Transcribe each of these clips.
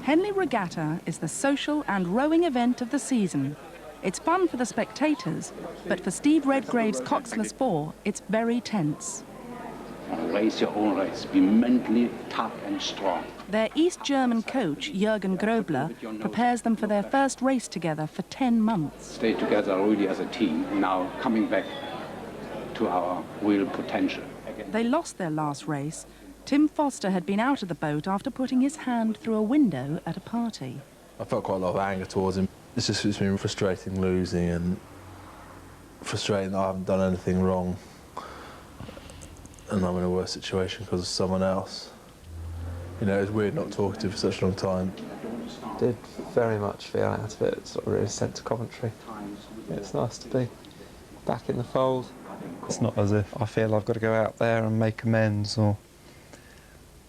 Henley Regatta is the social and rowing event of the season. It's fun for the spectators, but for Steve Redgrave's coxless 4, it's very tense. Race your own race. Be mentally tough and strong. Their East German coach, Jürgen Grobler, prepares them for their first race together for 10 months. Stay together really as a team, now coming back to our real potential. They lost their last race. Tim Foster had been out of the boat after putting his hand through a window at a party. I felt quite a lot of anger towards him. It's been frustrating losing and frustrating that I haven't done anything wrong and I'm in a worse situation because of someone else. You know, it's weird not talking to him for such a long time. I did very much feel out of it, sort of really sent to Coventry. It's nice to be back in the fold. It's not as if I feel I've got to go out there and make amends or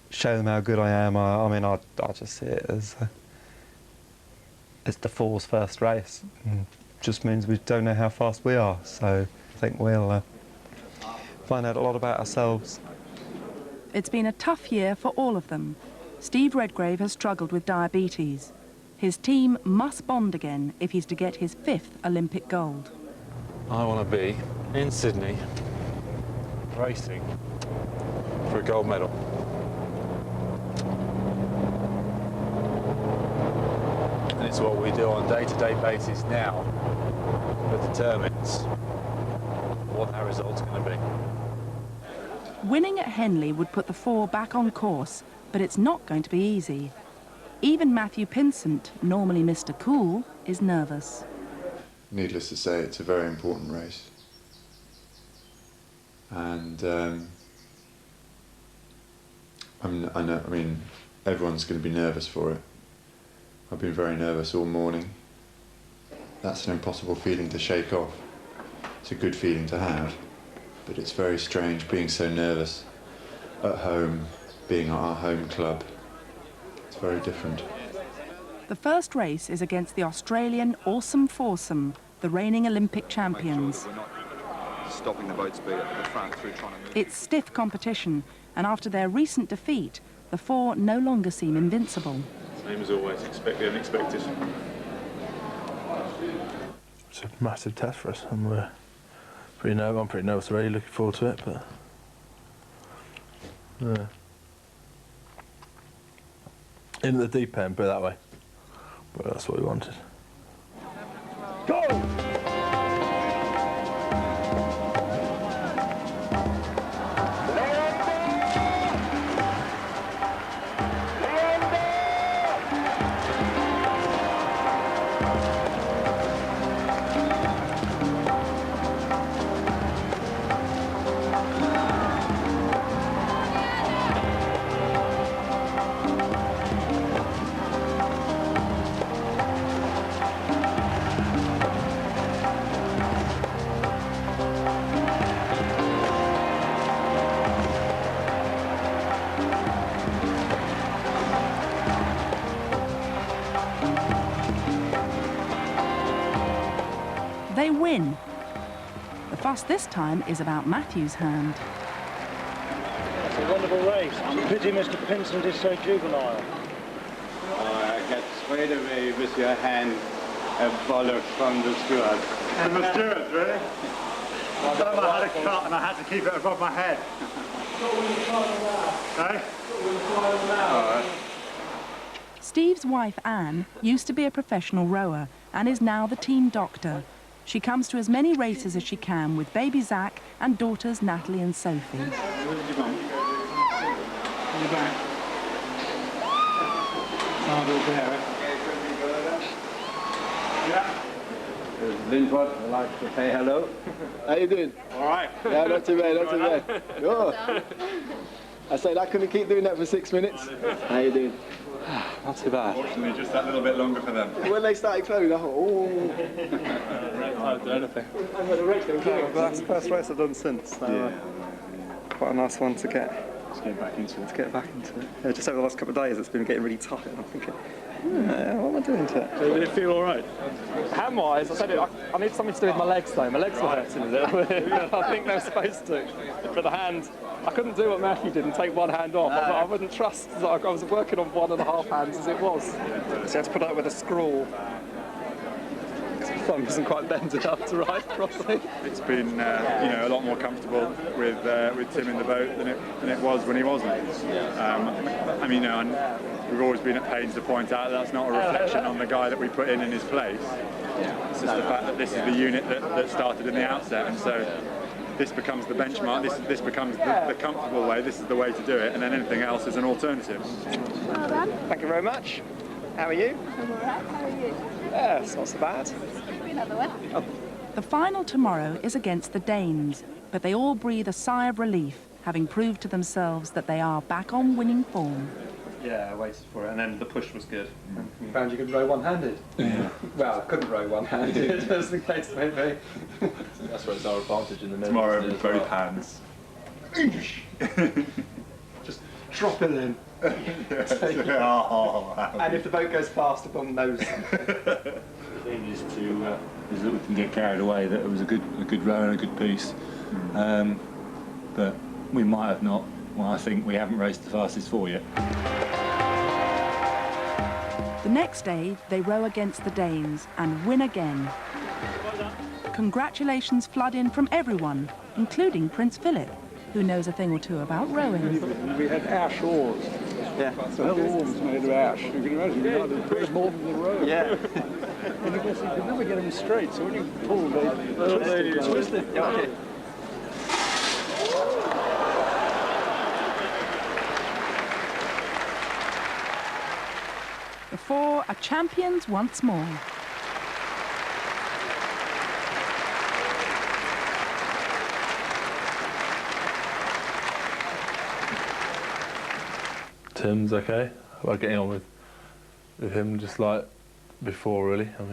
show them how good I am. I mean, I just see it as it's the 4's first race. It just means we don't know how fast we are, so I think we'll find out a lot about ourselves. It's been a tough year for all of them. Steve Redgrave has struggled with diabetes. His team must bond again if he's to get his 5th Olympic gold. I want to be in Sydney racing for a gold medal. And it's what we do on a day-to-day basis now that determines what our result's going to be. Winning at Henley would put the 4 back on course, but it's not going to be easy. Even Matthew Pinsent, normally Mr. Cool, is nervous. Needless to say, it's a very important race. And I mean, everyone's going to be nervous for it. I've been very nervous all morning. That's an impossible feeling to shake off. It's a good feeling to have. But it's very strange being so nervous at home, being at our home club. It's very different. The first race is against the Australian Awesome Foursome, the reigning Olympic champions. Stopping the boat speed at the front through trying to move. It's stiff competition, and after their recent defeat, the 4 no longer seem invincible. Same as always, expect the unexpected. It's a massive test for us, and I'm pretty nervous already, looking forward to it, but in the deep end, put it that way. But that's what we wanted. Go! They win. The fuss this time is about Matthew's hand. It's a wonderful race. Pity Mr. Pinsent is so juvenile. I got straight away with your hand a bollock from the steward. From the steward, really? I had a cut and I had to keep it above my head. Hey? Steve's wife, Anne, used to be a professional rower and is now the team doctor. She comes to as many races as she can with baby Zach and daughters Natalie and Sophie. Linford, I'd like to say hello. How you doing? All right. Yeah, not too bad, not too bad. Oh. I said I couldn't keep doing that for 6 minutes. How you doing? Not too bad. Fortunately, just that little bit longer for them. When they started closing, I thought, oh. I'll do anything. I'm going to race them. That's the first race I've done since, so quite a nice one to get Let's get back into it. Let's get back into it. Yeah, just over the last couple of days, it's been getting really tight, and I'm thinking, what am I doing to it? Did it feel all right? Hand-wise, I said I need something to do with my legs, though. My legs were hurting a bit. I think they were supposed to. But the hand, I couldn't do what Matthew did and take one hand off. I wouldn't trust that I was working on 1.5 hands as it was. So I had to put up with a scrawl. My thumb isn't quite bent enough to ride properly. It's been, you know, a lot more comfortable with Tim in the boat than it was when he wasn't. I mean, you know, and we've always been at pains to point out that's not a reflection on the guy that we put in his place. It's just the fact that this is the unit that started in the outset, and so this becomes the benchmark. This becomes the comfortable way. This is the way to do it, and then anything else is an alternative. Well done. Thank you very much. How are you? I'm all right. How are you? Yeah, it's not so bad. Another one. Oh. The final tomorrow is against the Danes, but they all breathe a sigh of relief, having proved to themselves that they are back on winning form. Yeah, I waited for it, and then the push was good. You found you could row one-handed? Yeah. Well, I couldn't row one-handed, as the case may be. That's where it's our advantage in the middle. Tomorrow with both hands. Just drop it in. And if the boat goes fast, upon nose. The thing is that we can get carried away that it was a good row and a good piece, but we might have not. Well, I think we haven't raced the fastest 4 yet. The next day, they row against the Danes and win again. Congratulations flood in from everyone, including Prince Philip, who knows a thing or two about rowing. We had ash oars. Yeah. The whole oar was made of ash. You can imagine you had to push more than the row. Yeah. And of course you could never get them straight, so when you pull, they twisted. Yeah, okay. The four are champions once more. Tim's okay. I'm getting on with him just like before, really. I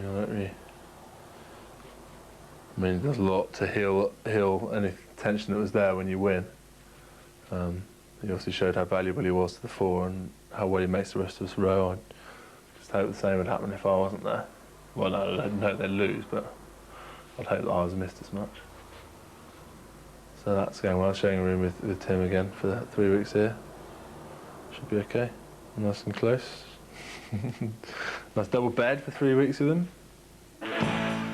mean, there's a lot to heal any tension that was there when you win. He obviously showed how valuable he was to the four and how well he makes the rest of us row. I just hope the same would happen if I wasn't there. Well, no, I hope they'd lose, but I'd hope that I was missed as much. So that's going well. Sharing a room with Tim again for the 3 weeks here. Should be okay. Nice and close. Nice double bed for 3 weeks with them.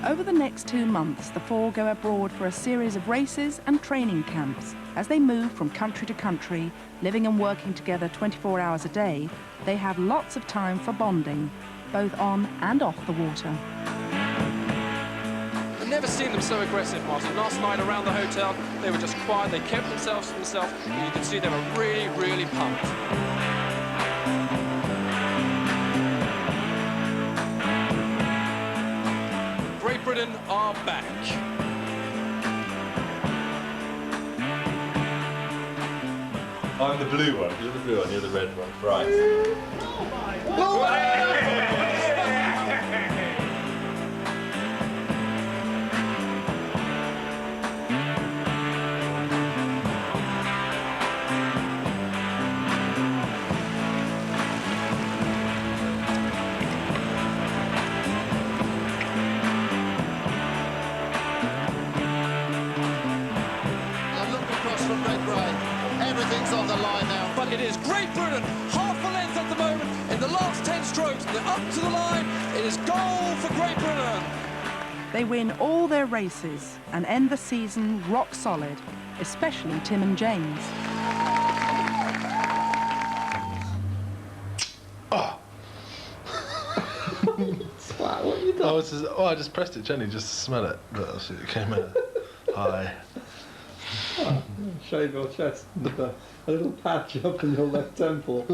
Over the next 2 months, the four go abroad for a series of races and training camps. As they move from country to country, living and working together 24 hours a day, they have lots of time for bonding, both on and off the water. I've never seen them so aggressive, Martin. Last night around the hotel, they were just quiet. They kept themselves to themselves, and you could see they were really, really pumped. Great Britain are back. I'm the blue one. You're the blue one, you're the red one. Right. Everything's on the line now. But it is Great Britain, half a length at the moment. In the last 10 strokes, they're up to the line. It is goal for Great Britain. They win all their races and end the season rock solid, especially Tim and James. Oh. Wow, what have you done? I just pressed it gently just to smell it, but it came out high. Oh, shave your chest with a little patch up in your left temple.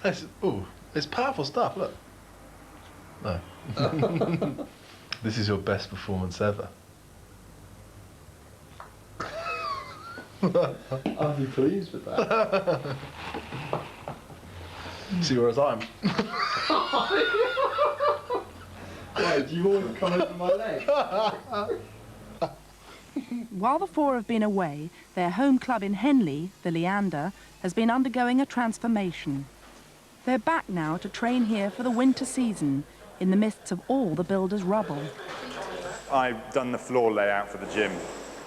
It's powerful stuff, look. No. This is your best performance ever. I'll be pleased with that. See, whereas I'm. Why, do you always come over my leg? While the four have been away, their home club in Henley, the Leander, has been undergoing a transformation. They're back now to train here for the winter season, in the midst of all the builders' rubble. I've done the floor layout for the gym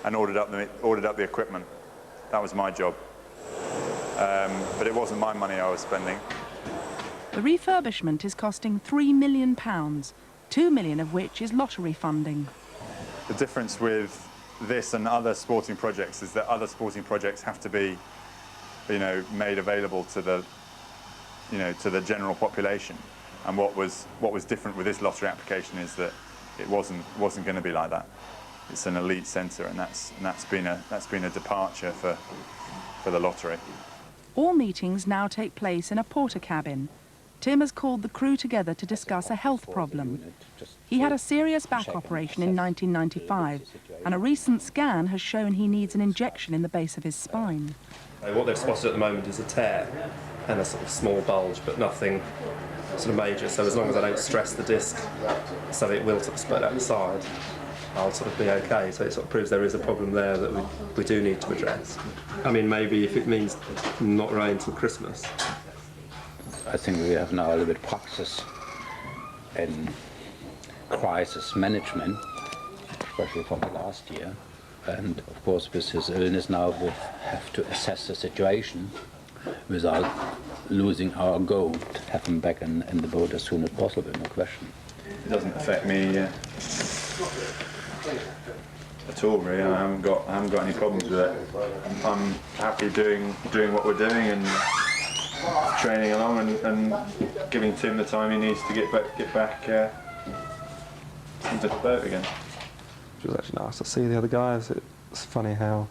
and ordered up the equipment. That was my job. But it wasn't my money I was spending. The refurbishment is costing £3 million, £2 million of which is lottery funding. The difference with this and other sporting projects is that other sporting projects have to be, made available to the, to the general population. And what was different with this lottery application is that it wasn't going to be like that. It's an elite centre, and that's been a departure for the lottery. All meetings now take place in a porter cabin. Tim has called the crew together to discuss a health problem. He had a serious back operation in 1995, and a recent scan has shown he needs an injection in the base of his spine. What they've spotted at the moment is a tear and a sort of small bulge, but nothing sort of major. So as long as I don't stress the disc so it will sort of spread out the side, I'll sort of be okay. So it sort of proves there is a problem there that we do need to address. I mean, maybe if it means not rain till Christmas. I think we have now a little bit practice in crisis management, especially from the last year. And of course, with his illness now, we have to assess the situation without losing our goal, to have him back in the boat as soon as possible, no question. It doesn't affect me at all, really. I haven't got any problems with it. I'm happy doing what we're doing and training along and giving Tim the time he needs to get back into the boat again. It was actually nice to see the other guys. It's funny how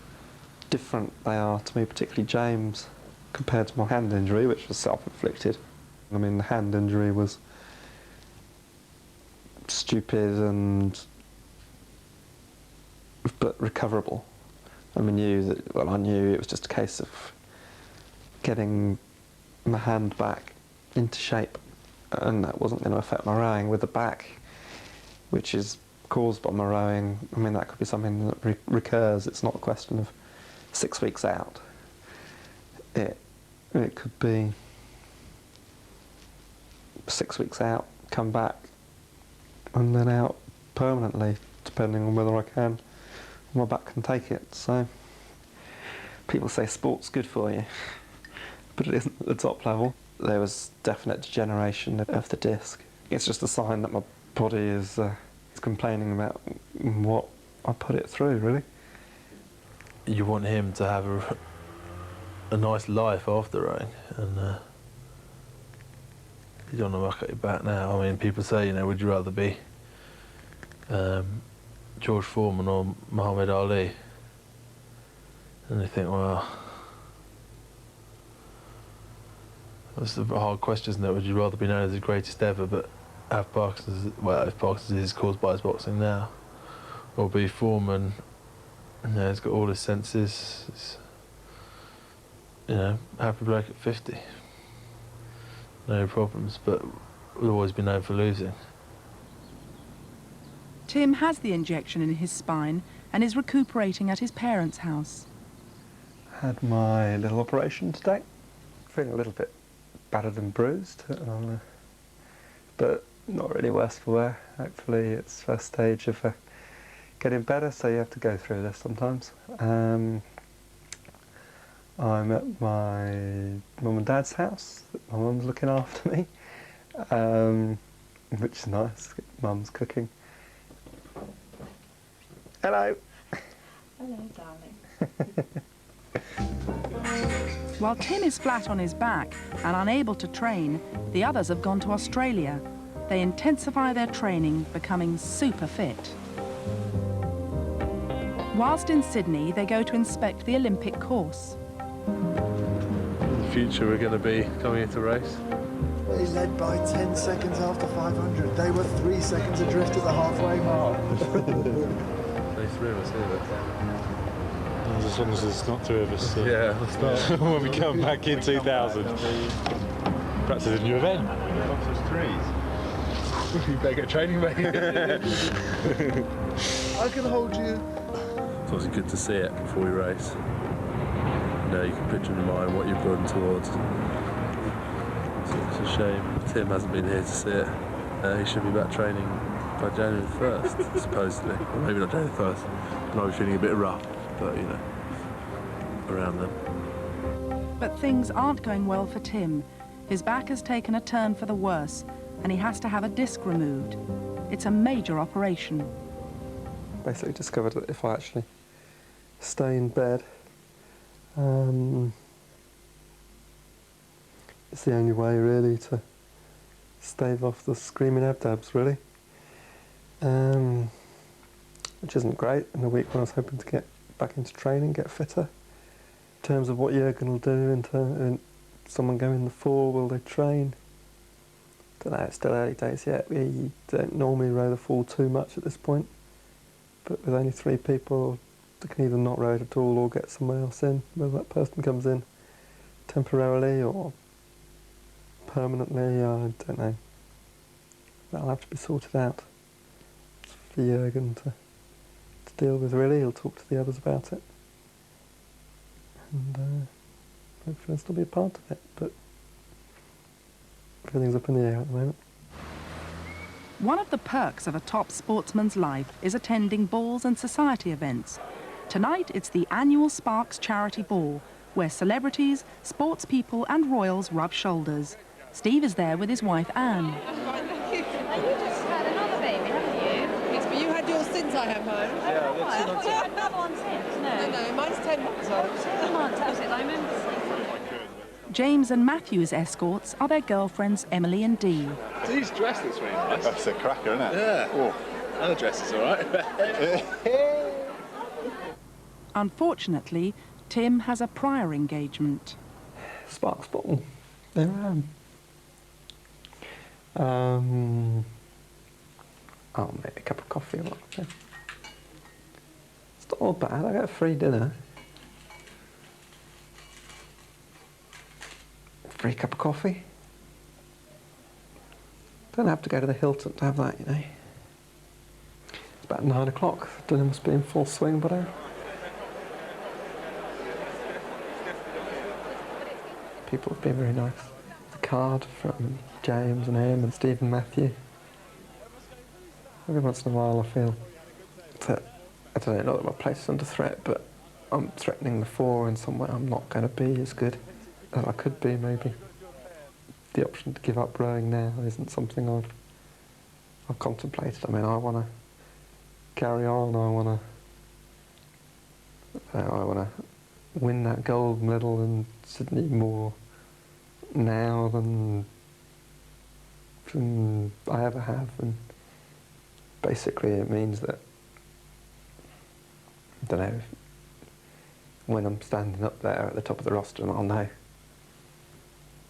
different they are to me, particularly James, compared to my hand injury, which was self-inflicted. I mean, the hand injury was stupid but recoverable. And I knew it was just a case of getting my hand back into shape, and that wasn't going to affect my rowing. With the back, which is caused by my rowing, I mean, that could be something that recurs. It's not a question of 6 weeks out. It could be 6 weeks out, come back, and then out permanently, depending on whether I can, my back can take it. So people say sport's good for you, but it isn't at the top level. There was definite degeneration of the disc. It's just a sign that my body is complaining about what I put it through, really. You want him to have a nice life after rowing, and you don't want to muck at your back now. I mean, people say, would you rather be George Foreman or Muhammad Ali? And they think, well, that's a hard question, isn't it? Would you rather be known as the greatest ever, but have Parkinson's, if Parkinson's is caused by his boxing now, or be Foreman, he's got all his senses, happy bloke at 50, no problems, but will always be known for losing. Tim has the injection in his spine and is recuperating at his parents' house. Had my little operation today. Feeling a little bit battered and bruised, but not really worse for wear. Hopefully it's first stage of getting better, so you have to go through this sometimes. I'm at my mum and dad's house. My mum's looking after me, which is nice. Mum's cooking. Hello. Hello, darling. While Tim is flat on his back and unable to train, the others have gone to Australia. They intensify their training, becoming super fit. Whilst in Sydney, they go to inspect the Olympic course. In the future, we're going to be coming into race. They led by 10 seconds after 500. They were 3 seconds adrift at the halfway mark. Only 3 of us here, as long as there's not 2 of us. Yeah. When we come back in 2000. Perhaps it's a new event. You better get training, mate. I can hold you. It's obviously good to see it before we race. You know, you can picture in your mind what you're building towards. So it's a shame Tim hasn't been here to see it. He should be back training by January the 1st, supposedly. Or maybe not January the 1st. He might be feeling a bit rough, but you know, around then. But things aren't going well for Tim. His back has taken a turn for the worse, and he has to have a disc removed. It's a major operation. Basically discovered that if I actually stay in bed, it's the only way really to stave off the screaming abdabs, really. Which isn't great in a week when I was hoping to get back into training, get fitter. In terms of what Jürgen will do, and someone going the 4, will they train? Don't know, it's still early days yet. We don't normally row the 4 too much at this point, but with only 3 people, they can either not row it at all or get someone else in, whether that person comes in temporarily or permanently, I don't know. That'll have to be sorted out. It's for Jürgen to deal with, really. He'll talk to the others about it. And hopefully I'll still be a part of it, but everything's up in the air at the moment. One of the perks of a top sportsman's life is attending balls and society events. Tonight it's the annual Sparks Charity Ball, where celebrities, sports people and royals rub shoulders. Steve is there with his wife Anne. And you just had another baby, haven't you? Yes, but you had yours since I had mine. Oh, right. I thought you had another one since. No, mine's 10 months old. 10 months, that was it. I remember seeing. James and Matthew's escorts are their girlfriends Emily and Dee. Dee's dress looks really nice. That's a cracker, isn't it? Yeah. Oh. And the dress is all right. Unfortunately, Tim has a prior engagement. Sparks bottle. There I am. I'll make a cup of coffee or something. It's not all bad. I got a free dinner. Free cup of coffee. Don't have to go to the Hilton to have that, you know. It's about 9 o'clock. Dinner must be in full swing by now. People have been very nice. The card from James and Em and Steve and Matthew. Every once in a while I feel that, I don't know, not that my place is under threat, but I'm threatening the 4 in some way. I'm not going to be as good as I could be, maybe. The option to give up rowing now isn't something I've contemplated. I mean, I want to carry on. I want to win that gold medal in Sydney more now than I ever have, and basically it means that, I don't know, when I'm standing up there at the top of the rostrum, I'll know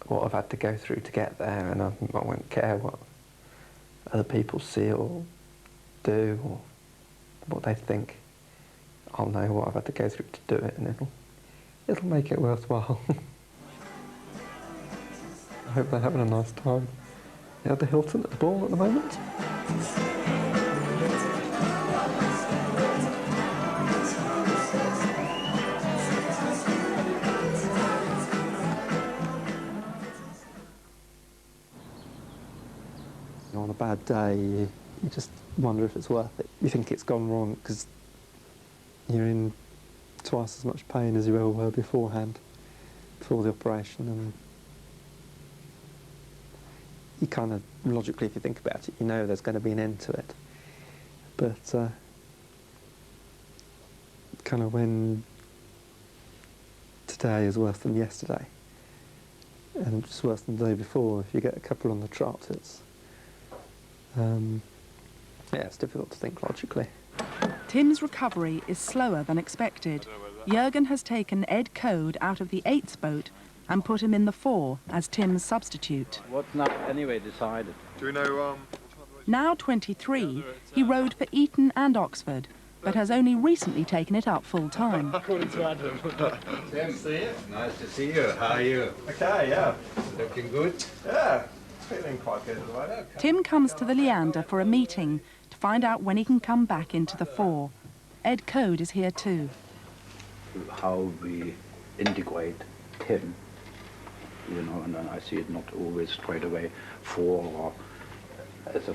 what I've had to go through to get there, and I won't care what other people see or do or what they think. I'll know what I've had to go through to do it, and it'll make it worthwhile. I hope they're having a nice time. You're at the Hilton at the ball at the moment. On a bad day, you just wonder if it's worth it. You think it's gone wrong because you're in twice as much pain as you ever were beforehand, before the operation, and you kind of, logically, if you think about it, you know there's going to be an end to it. But kind of when today is worse than yesterday, and it's worse than the day before, if you get a couple on the trot, it's yeah, it's difficult to think logically. Tim's recovery is slower than expected. Jürgen has taken Ed Code out of the 8s boat and put him in the 4 as Tim's substitute. What's not anyway decided? Do we know, Now 23, he rowed for Eton and Oxford, but has only recently taken it up full time. According to Adam. Tim, see you. Nice to see you. How are you? Okay, yeah. Looking good? Yeah, feeling quite good at the moment. Tim comes to the Leander for a meeting to find out when he can come back into the 4. Ed Code is here too. How we integrate Tim, you know, and then I see it not always straight away as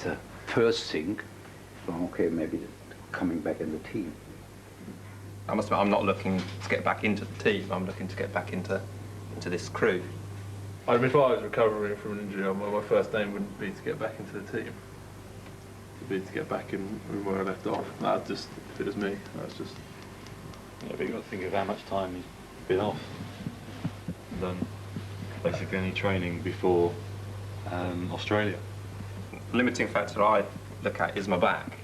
a first thing. So, okay, maybe coming back in the team. I must admit, I'm not looking to get back into the team. I'm looking to get back into this crew. I mean, if I was recovering from an injury, my first aim wouldn't be to get back into the team. It'd be to get back in where I left off. That's just, if it was me, that's just... Yeah, but you've got to think of how much time he's been off. Done basically any training before Australia. The limiting factor I look at is my back.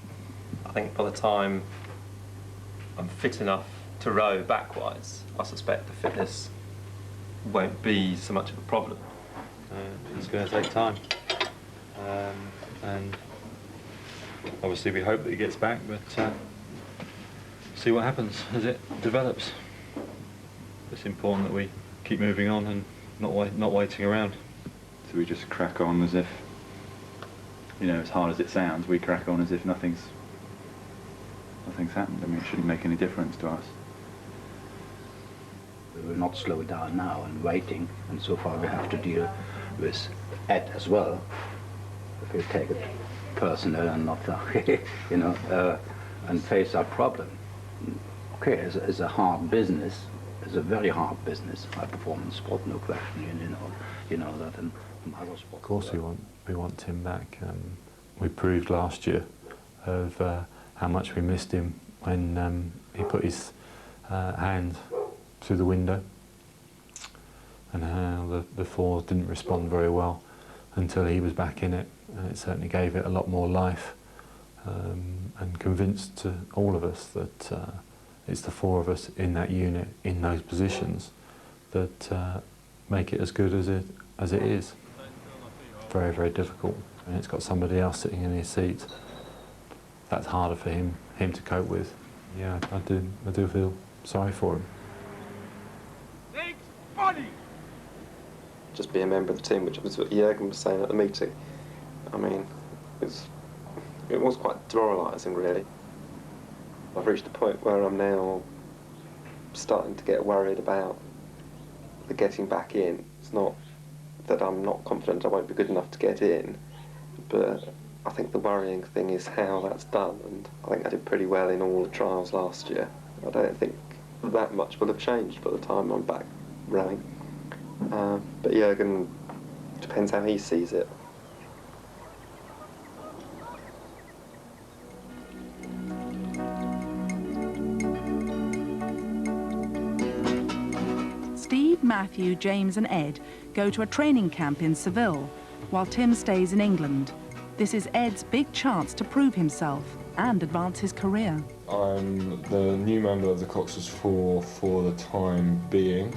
I think by the time I'm fit enough to row backwise, I suspect the fitness won't be so much of a problem. It's going to take time. And obviously we hope that he gets back, but see what happens as it develops. It's important that we keep moving on and not waiting around. So we just crack on as if, you know, as hard as it sounds, we crack on as if nothing's happened. I mean, it shouldn't make any difference to us. We will not slow down now and waiting, and so far we have to deal with Ed as well. If we take it personal and not, you know, and face our problem. Okay, it's a hard business. It's a very hard business. High performance sport, no question. You know that in other sports. Of course, we want Tim back. We proved last year of how much we missed him when he put his hand through the window, and how the fours didn't respond very well until he was back in it, and it certainly gave it a lot more life, and convinced to all of us that it's the four of us in that unit, in those positions, that make it as good as it is. Very, very difficult, and it's got somebody else sitting in his seat. That's harder for him to cope with. Yeah, I do feel sorry for him. Just be a member of the team, which was what Jürgen was saying at the meeting. I mean, it was quite demoralising, really. I've reached a point where I'm now starting to get worried about the getting back in. It's not that I'm not confident I won't be good enough to get in, but I think the worrying thing is how that's done, and I think I did pretty well in all the trials last year. I don't think that much will have changed by the time I'm back rowing. But Jürgen, depends how he sees it. Steve, Matthew, James and Ed go to a training camp in Seville, while Tim stays in England. This is Ed's big chance to prove himself and advance his career. I'm the new member of the Coxless for the time being.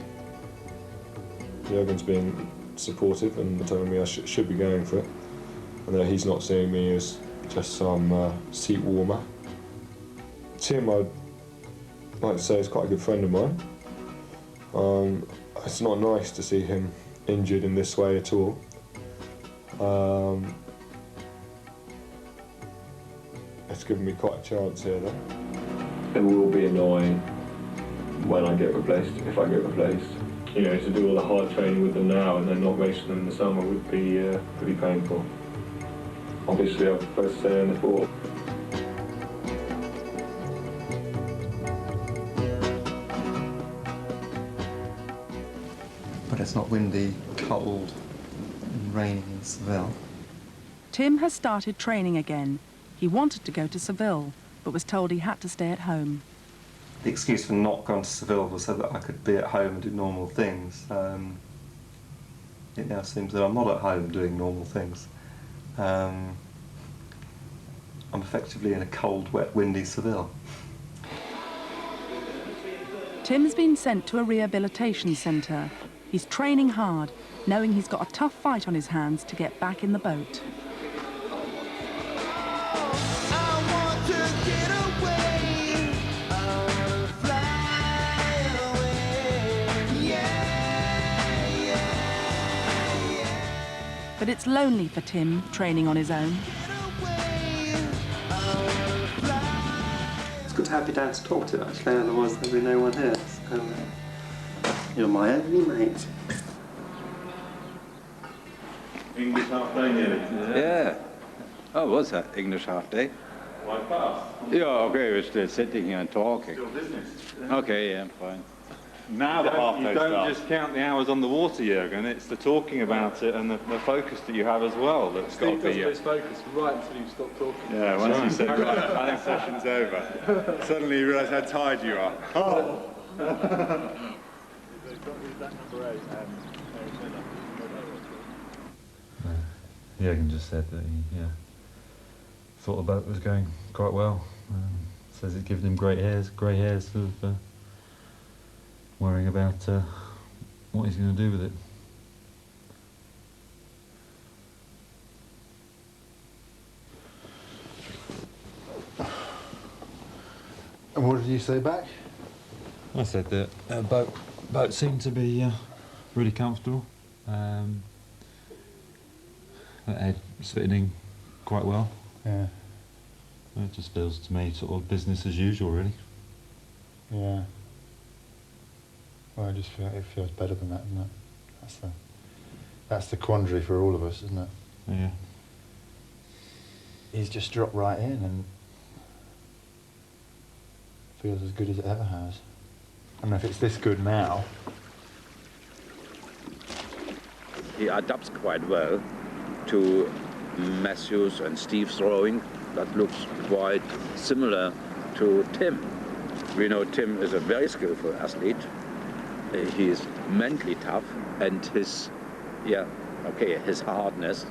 Jürgen's been supportive and telling me I should be going for it, and that he's not seeing me as just some seat warmer. Tim, I'd like to say, is quite a good friend of mine. It's not nice to see him injured in this way at all. It's given me quite a chance here, though. It will be annoying when I get replaced, if I get replaced. You know, to do all the hard training with them now and then not racing them in the summer would be pretty painful. Obviously, I prefer to stay in the fort. But it's not windy, cold, and raining in Seville. Tim has started training again. He wanted to go to Seville, but was told he had to stay at home. The excuse for not going to Seville was so that I could be at home and do normal things. It now seems that I'm not at home doing normal things. I'm effectively in a cold, wet, windy Seville. Tim's been sent to a rehabilitation centre. He's training hard, knowing he's got a tough fight on his hands to get back in the boat. But it's lonely for Tim, training on his own. happy down to talk to, actually, otherwise there'll be no one here. So, you're my only mate. English half day nearly. Yeah. Oh, what's that? English half day? Quite fast. Yeah, okay, we're still sitting here and talking. Still business. Okay, yeah, fine. Now the you half day don't starts. just count the hours on the water, Jürgen. It's the talking about it and the focus that you have as well that's got to be. Steve doesn't lose focus right until you stop talking. Yeah, once you said, right, I think session's over, suddenly you realise how tired you are. Oh! Jürgen just said that he thought the boat was going quite well. Says it's given him grey hairs of worrying about what he's going to do with it. And what did you say back? I said that boat seemed to be really comfortable. That Ed was fitting in quite well. Yeah. It just feels to me sort of business as usual, really. Yeah. Well, it feels better than that, doesn't it? That's the quandary for all of us, isn't it? Yeah. He's just dropped right in and feels as good as it ever has. I don't know if it's this good now. He adapts quite well to Matthew's and Steve's rowing. That looks quite similar to Tim. We know Tim is a very skillful athlete. He is mentally tough, and his hardness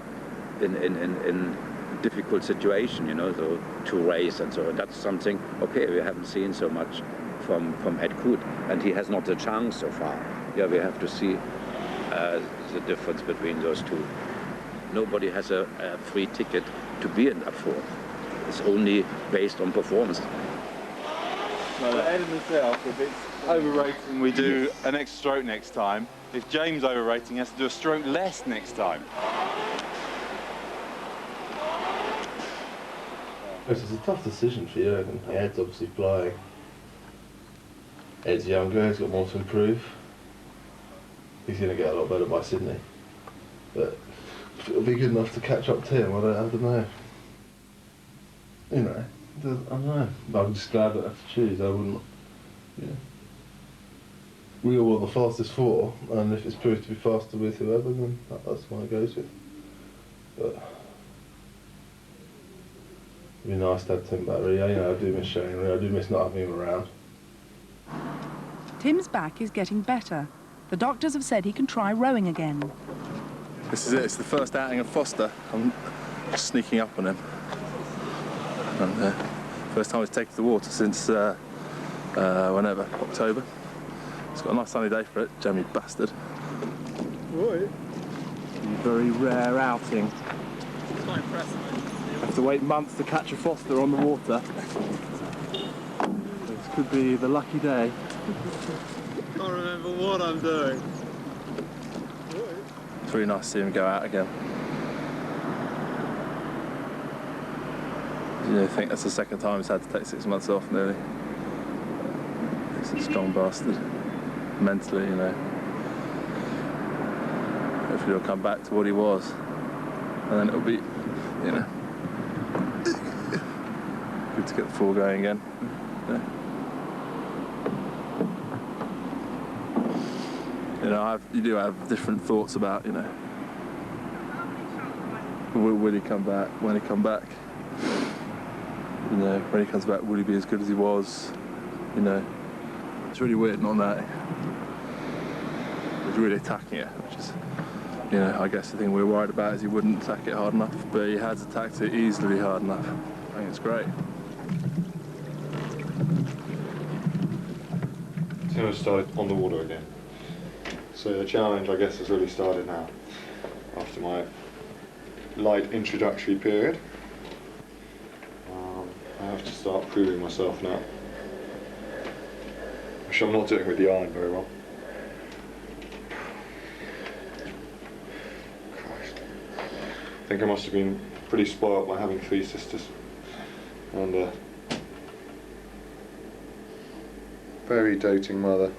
in difficult situation, so to race and so on. That's something, we haven't seen so much from Ed Coote, and he has not the chance so far. Yeah, we have to see the difference between those two. Nobody has a free ticket to be in that fourth. It's only based on performance. No, Ed and myself, if it's overrating, we do an extra stroke next time. If James overrating, he has to do a stroke less next time. This is a tough decision for Jürgen. Ed's obviously flying. Ed's younger, he's got more to improve. He's going to get a lot better by Sydney. But if it'll be good enough to catch up to him, I don't know. I don't know. I'm just glad I don't have to choose. I wouldn't. We all want the fastest four, and if it's proved to be faster with whoever, then that's the one it goes with. But it'd be nice to have Tim back. Really. I do miss Shane. I do miss not having him around. Tim's back is getting better. The doctors have said he can try rowing again. This is it. It's the first outing of Foster. I'm just sneaking up on him. And first time he's taken to the water since whenever, October. It's got a nice sunny day for it, jammy bastard. Right. Very rare outing. It's quite impressive. You have to wait months to catch a Foster on the water. This could be the lucky day. Can't remember what I'm doing. It's really nice to see him go out again. I think that's the second time he's had to take 6 months off nearly. He's a strong bastard. Mentally, Hopefully he'll come back to what he was. And then it'll be, good to get the fall going again. You do have different thoughts about, will he come back? When he come back? When he comes back, will he be as good as he was? It's really weird not knowing. He's really attacking it, which is, I guess the thing we're worried about is he wouldn't attack it hard enough, but he has attacked it easily hard enough. I think it's great. Tim has started on the water again. So the challenge, I guess, has really started now, after my light introductory period. I have to start proving myself now, which I'm not doing with the iron very well. Christ. I think I must have been pretty spoiled by having 3 sisters, and Very doting mother.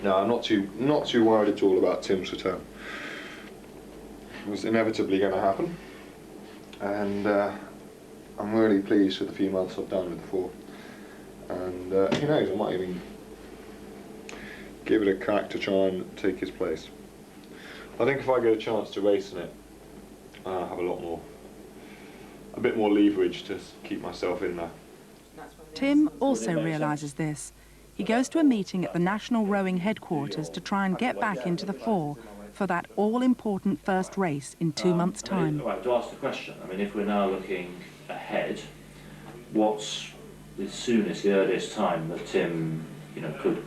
No, I'm not too worried at all about Tim's return. It was inevitably going to happen, and I'm really pleased with the few months I've done with the 4. And who knows, I might even give it a crack to try and take his place. I think if I get a chance to race in it, I'll have a bit more leverage to keep myself in there. Tim also realises this. He goes to a meeting at the National Rowing Headquarters to try and get back into the 4 for that all-important first race in 2 months' time. Right, to ask the question, I mean, if we're now looking ahead, what's the soonest, the earliest time that Tim, could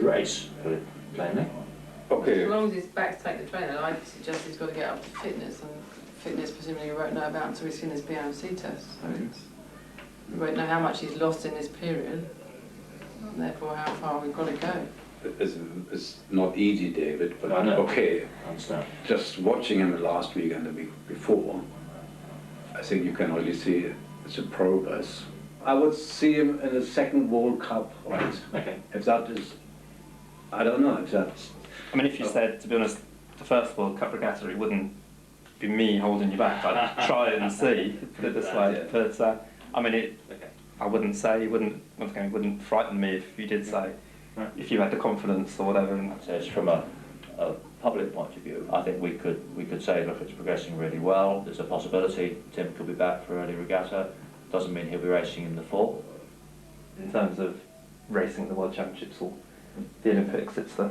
race, put it plainly? Okay. As long as he's back to take the training, I'd suggest he's got to get up to fitness, and fitness presumably you won't know about until he's seen his BMC test. So we won't know how much he's lost in this period, and therefore how far we've got to go. It's not easy, David, but okay. I understand. Just watching him last week and the week before, I think you can already see it's a progress. I would see him in the second World Cup, right? Okay. If that is, I don't know if that's... I mean, if you said, to be honest, the first World Cup regatta, it wouldn't be me holding you back. I'd try and see, put it this way. But, I mean, I wouldn't say, it wouldn't frighten me if you did say, if you had the confidence or whatever. And So it's from a public point of view, I think we could say, look, it's progressing really well. There's a possibility Tim could be back for early regatta. Doesn't mean he'll be racing in the 4. in terms of racing the World Championships or the Olympics, it's the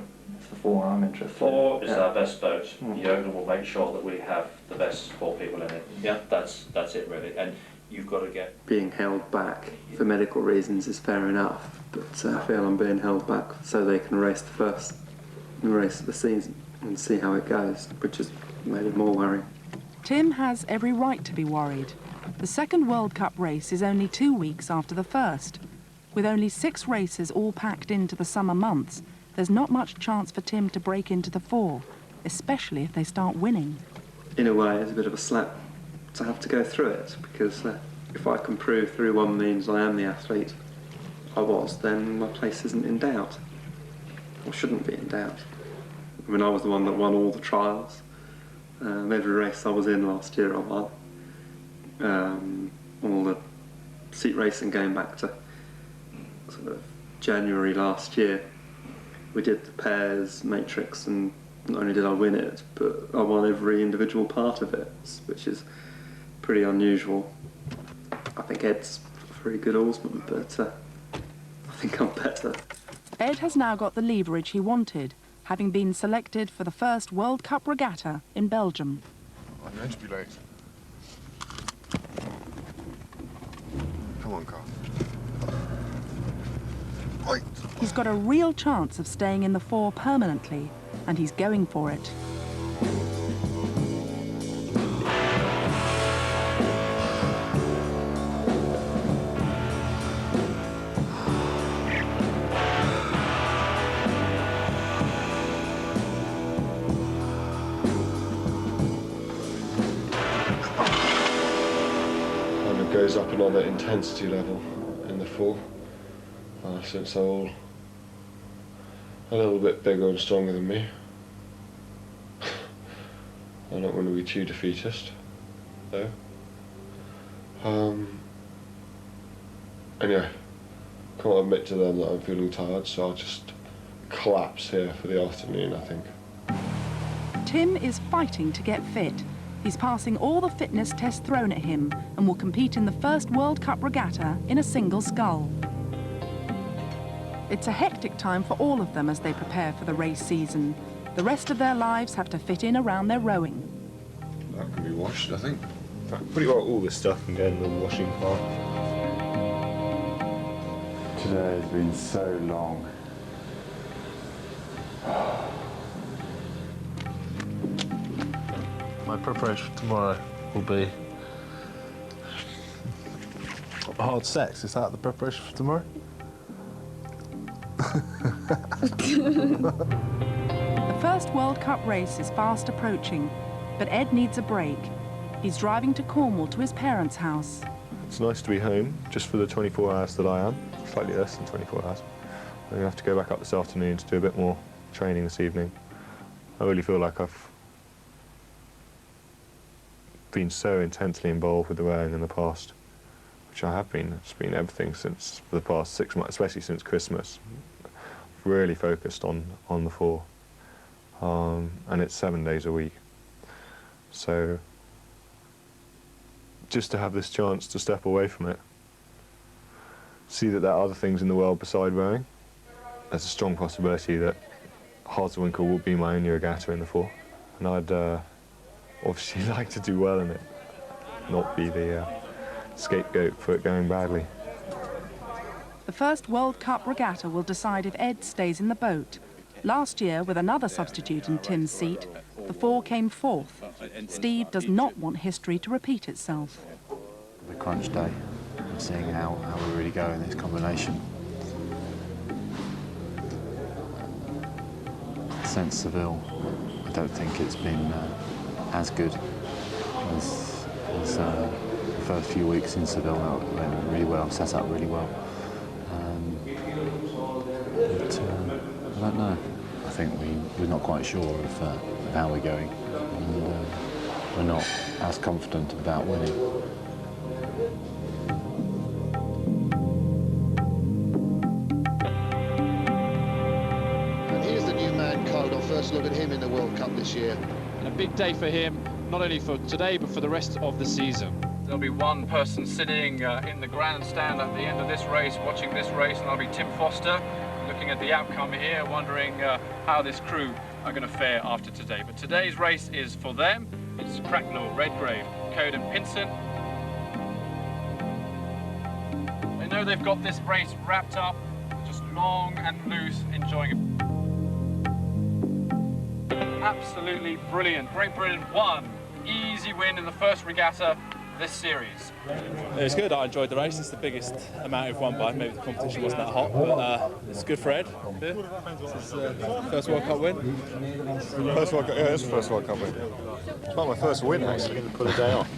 4 I'm interested in. 4 is our best boat. Yoga will make sure that we have the best 4 people in it. Yeah, that's it really. And you've got to get... Being held back for medical reasons is fair enough, but I feel I'm being held back so they can race the first race of the season and see how it goes, which has made it more worrying. Tim has every right to be worried. The second World Cup race is only 2 weeks after the first. With only 6 races all packed into the summer months, there's not much chance for Tim to break into the 4, especially if they start winning. In a way, it's a bit of a slap to have to go through it, because if I can prove through one means I am the athlete I was, then my place isn't in doubt, or shouldn't be in doubt. I mean, I was the one that won all the trials. Every race I was in last year I won. All the seat racing going back to sort of January last year, we did the pairs matrix, and not only did I win it, but I won every individual part of it, which is pretty unusual. I think Ed's a very good oarsman, but I think I'm better. Ed has now got the leverage he wanted, having been selected for the first World Cup regatta in Belgium. I'm going to be late. Come on, Carl. Oi. He's got a real chance of staying in the 4 permanently, and he's going for it. It goes up another intensity level in the 4, since they're all a little bit bigger and stronger than me. I don't want to be too defeatist, though. Anyway, can't admit to them that I'm feeling tired, so I'll just collapse here for the afternoon, I think. Tim is fighting to get fit. He's passing all the fitness tests thrown at him and will compete in the first World Cup regatta in a single scull. It's a hectic time for all of them as they prepare for the race season. The rest of their lives have to fit in around their rowing. That can be washed, I think. Pretty well all this stuff can go in the washing part. Today has been so long. My preparation for tomorrow will be hard sex. Is that the preparation for tomorrow? The first World Cup race is fast approaching, but Ed needs a break. He's driving to Cornwall to his parents' house. It's nice to be home just for the 24 hours that I am, slightly less than 24 hours. I'm going to have to go back up this afternoon to do a bit more training this evening. I really feel like I've been so intensely involved with the rowing in the past, which I have been. It's been everything since for the past 6 months, especially since Christmas. I've really focused on the 4, and it's 7 days a week. So just to have this chance to step away from it, see that there are other things in the world beside rowing. There's a strong possibility that Hardswinkle will be my only regatta in the 4, and I'd obviously like to do well in it, not be the scapegoat for it going badly. The first World Cup regatta will decide if Ed stays in the boat. Last year, with another substitute in Tim's seat, the 4 came 4th. Steve does not want history to repeat itself. The crunch day, and seeing how we really go in this combination. Since Seville, I don't think it's been as good as the first few weeks in Seville. Went really well, set up really well. But I don't know. I think we're not quite sure of how we're going, and we're not as confident about winning. And here's the new man, Code. Our first look at him in the World Cup this year. And a big day for him, not only for today, but for the rest of the season. There'll be one person sitting in the grandstand at the end of this race, watching this race, and that'll be Tim Foster, looking at the outcome here, wondering how this crew are going to fare after today. But today's race is for them. It's Cracknell, Redgrave, Code and Pinson. They know they've got this race wrapped up, just long and loose, enjoying it. Absolutely brilliant. Great Britain won. Easy win in the first regatta this series. It was good. I enjoyed the race. It's the biggest amount we've won by. Maybe the competition wasn't that hot, but it's good for Ed. Yeah. This is first World Cup win. First World Cup, yeah, it's the first World Cup win. It's not my first win, actually. I'm going to put a day off.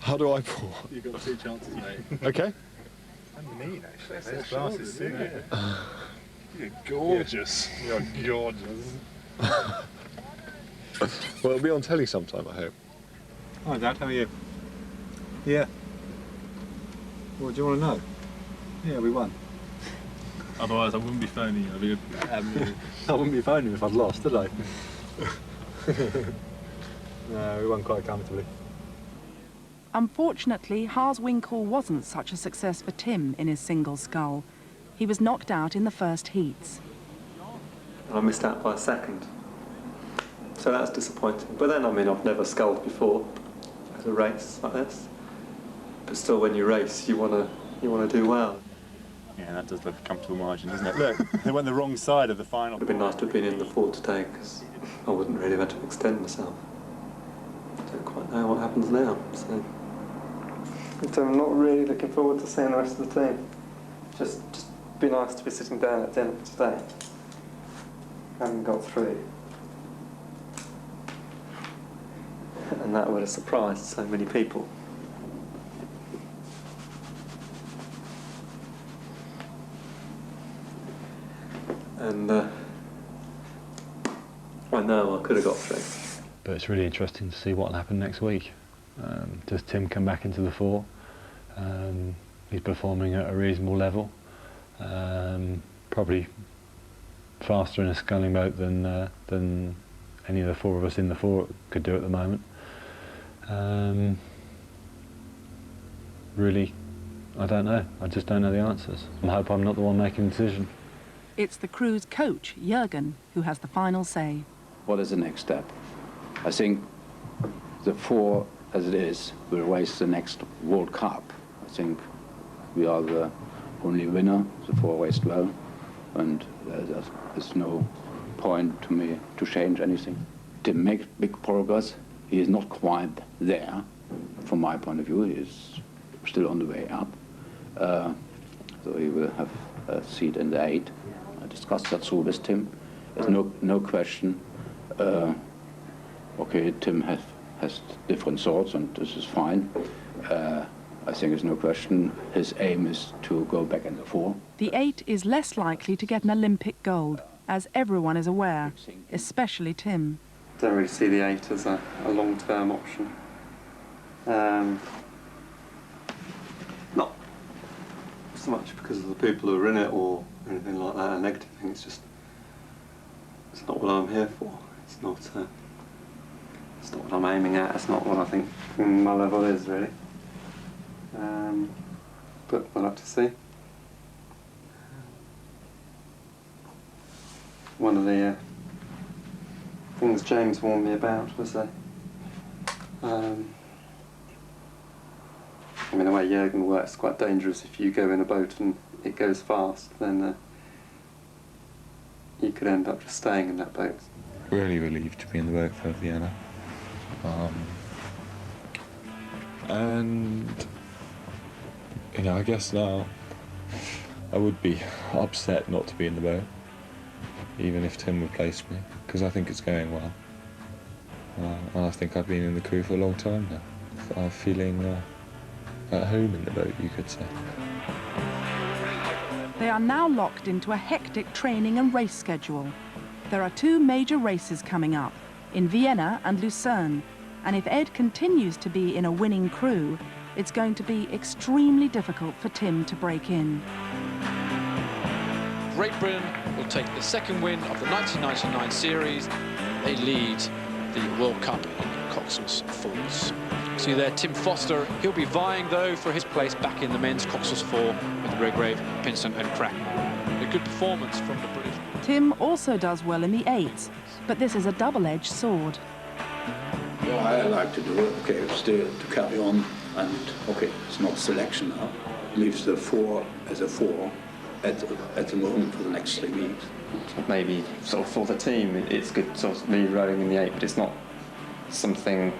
How do I pull? You've got 2 chances, mate. Okay. And neat, actually. Those glasses suit you. You're gorgeous. You're gorgeous. Well, it'll be on telly sometime, I hope. Hi, Dad. How are you? Yeah. What do you want to know? Yeah, we won. Otherwise, I wouldn't be phoning you. I wouldn't be phoning if I'd lost, did I? No, we won quite comfortably. Unfortunately, Hardswinkle wasn't such a success for Tim in his single scull. He was knocked out in the first heats. I missed out by a second. So that's disappointing. But then, I mean, I've never sculled before at a race like this. But still, when you race, you want to do well. Yeah, that does look a comfortable margin, doesn't it? Look, they went the wrong side of the final. It would have been nice to have been in the 4 today, because I wouldn't really have had to extend myself. I don't quite know what happens now, so I'm not really looking forward to seeing the rest of the team. Just be nice to be sitting down at dinner today. Haven't got through. And that would have surprised so many people. And I know I could have got through. But it's really interesting to see what will happen next week. Does Tim come back into the 4? He's performing at a reasonable level. Probably faster in a sculling boat than any of the 4 of us in the 4 could do at the moment. Really, I don't know. I just don't know the answers. I hope I'm not the one making the decision. It's the crew's coach, Jürgen, who has the final say. What is the next step? I think the 4, as it is, will race the next World Cup. I think we are the only winner. The 4 raced well, and there's no point to me to change anything. To make big progress, he is not quite there. From my point of view, he is still on the way up. So he will have a seat in the 8. I discussed that through with Tim. There's no question. Okay, Tim has different thoughts, and this is fine. I think there's no question his aim is to go back in the 4. The 8 is less likely to get an Olympic gold, as everyone is aware, especially Tim. Don't really see the 8 as a long-term option. Not so much because of the people who are in it or anything like that, a negative thing. It's just, it's not what I'm here for. It's not what I'm aiming at. It's not what I think my level is, really. But we'll have to see. One of the things James warned me about was I mean, the way Jürgen works is quite dangerous. If you go in a boat and it goes fast, then you could end up just staying in that boat. Really relieved to be in the boat for Vienna. And, you know, I guess now I would be upset not to be in the boat, even if Tim replaced me, because I think it's going well. And I think I've been in the crew for a long time now. I'm feeling at home in the boat, you could say. They are now locked into a hectic training and race schedule. There are 2 major races coming up, in Vienna and Lucerne, and if Ed continues to be in a winning crew, it's going to be extremely difficult for Tim to break in. Great Britain will take the 2nd win of the 1999 series. They lead the World Cup in coxless falls. See there, Tim Foster. He'll be vying, though, for his place back in the men's coxless 4 with Redgrave, Pinson and Cracknell. A good performance from the British. Tim also does well in the 8s, but this is a double-edged sword. What I like to do, okay, still to carry on, and okay, it's not selection now. Leaves the 4 as a 4 at the moment for the next 3 weeks. Maybe sort of for the team, it's good sort of me rowing in the 8, but it's not something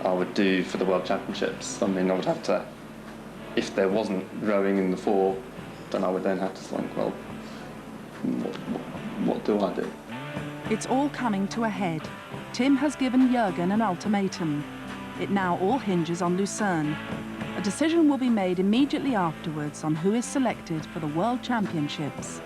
I would do for the World Championships. I mean, I would have to, if there wasn't rowing in the 4, then I would then have to think, well, what do I do? It's all coming to a head. Tim has given Jürgen an ultimatum. It now all hinges on Lucerne. A decision will be made immediately afterwards on who is selected for the World Championships.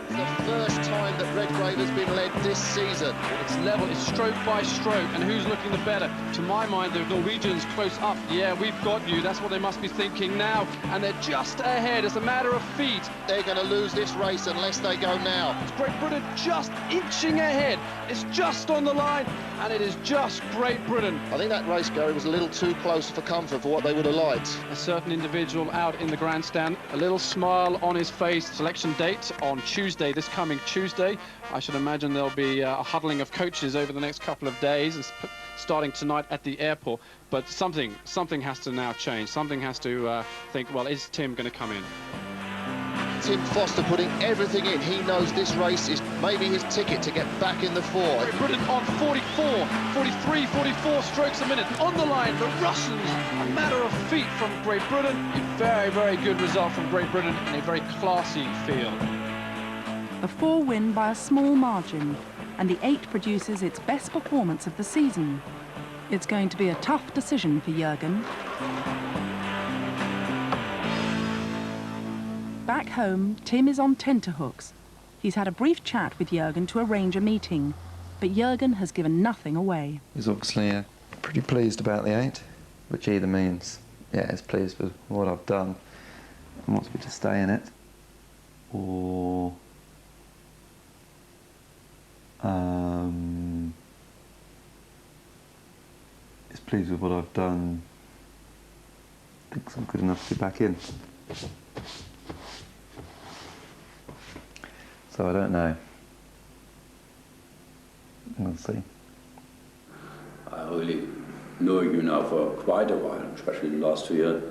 The first time that Redgrave has been led this season. It's level, it's stroke by stroke, and who's looking the better? To my mind, the Norwegians close up. Yeah, we've got you. That's what they must be thinking now. And they're just ahead. It's a matter of feet. They're going to lose this race unless they go now. It's Great Britain just inching ahead. It's just on the line, and it is just Great Britain. I think that race, Gary, was a little too close for comfort for what they would have liked. A certain individual out in the grandstand, a little smile on his face. Selection date on Tuesday, this coming Tuesday. I should imagine there'll be a huddling of coaches over the next couple of days, starting tonight at the airport. But something has to now change. Something has to think, well, is Tim going to come in? Tim Foster putting everything in. He knows this race is maybe his ticket to get back in the 4. Great Britain on 44, 43, 44 strokes a minute. On the line, the Russians, a matter of feet from Great Britain. A very, very good result from Great Britain in a very classy field. The 4 win by a small margin, and the 8 produces its best performance of the season. It's going to be a tough decision for Jürgen. Back home, Tim is on tenterhooks. He's had a brief chat with Jürgen to arrange a meeting, but Jürgen has given nothing away. He's obviously pretty pleased about the 8, which either means, yeah, he's pleased with what I've done and wants me to stay in it, or he's pleased with what I've done, thinks I'm good enough to be back in. So I don't know. We'll see. I really know you now for quite a while, especially the last 2 years.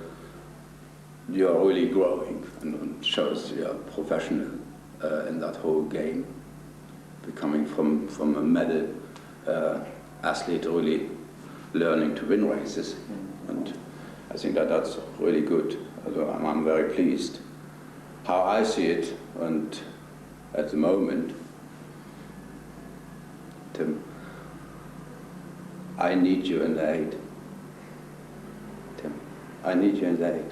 You are really growing and shows you are professional in that whole game. Becoming from a medal athlete, really learning to win races. And I think that's really good. I'm very pleased. How I see it, and at the moment, Tim, I need you in the 8. Tim. I need you in the 8.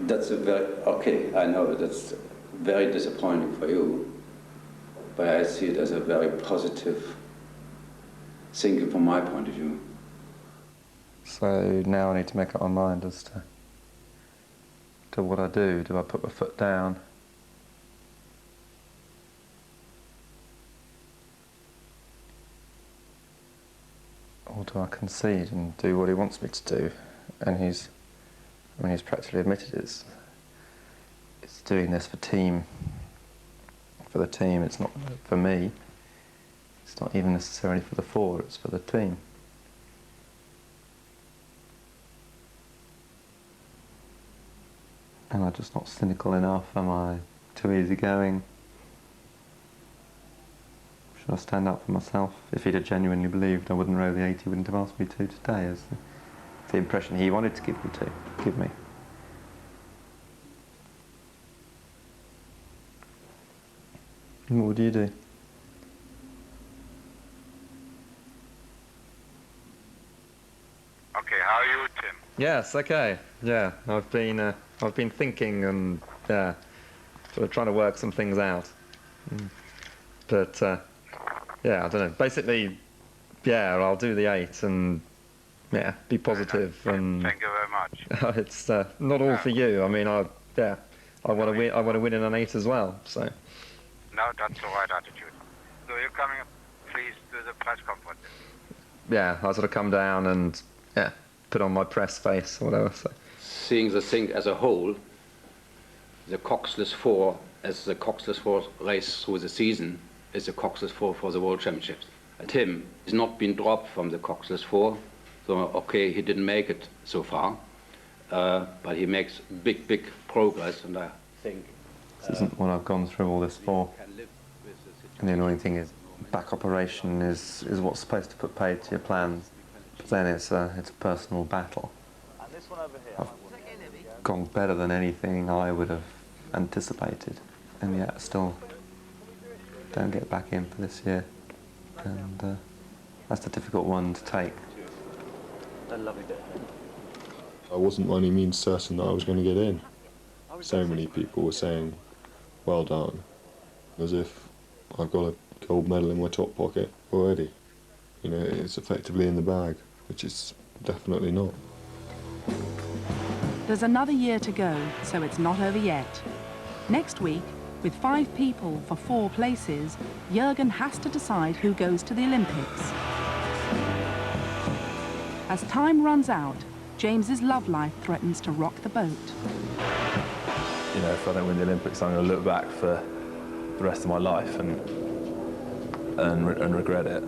That's a very, okay, I know that's very disappointing for you, but I see it as a very positive thinking from my point of view. So now I need to make up my mind as to what I do. Do I put my foot down? Or do I concede and do what he wants me to do? And he's practically admitted it's doing this for the team. It's not for me. It's not even necessarily for the 4, it's for the team. Am I just not cynical enough? Am I too easygoing? Should I stand up for myself? If he'd have genuinely believed I wouldn't row the 8, he wouldn't have asked me to today, is the impression he wanted to give me. And what would you do? Okay, how are you, Tim? Yes, okay. Yeah, I've been thinking and sort of trying to work some things out. But yeah, I don't know. Basically, yeah, I'll do the 8 and yeah, be positive. And thank you very much. It's not all for you. I mean, I want to win. I want to win in an 8 as well. So. No, that's the right attitude. So you're coming, please, to the press conference. Yeah, I sort of come down and yeah, put on my press face or whatever. So. Seeing the thing as a whole, the coxless 4 as the coxless 4 race through the season is the coxless 4 for the World Championships. Tim has not been dropped from the coxless 4, so okay, he didn't make it so far, but he makes big progress, and I think this isn't what I've gone through all this for. And the annoying thing is, back operation is what's supposed to put paid to your plans, but then it's a personal battle. I've gone better than anything I would have anticipated, and yet still don't get back in for this year. And that's a difficult one to take. I wasn't by any means certain that I was going to get in. So many people were saying, well done, as if I've got a gold medal in my top pocket already. You know, it's effectively in the bag, which is definitely not. There's another year to go, so it's not over yet. Next week, with 5 people for 4 places, Jürgen has to decide who goes to the Olympics. As time runs out, James's love life threatens to rock the boat. You know, if I don't win the Olympics, I'm going to look back for the rest of my life and regret it.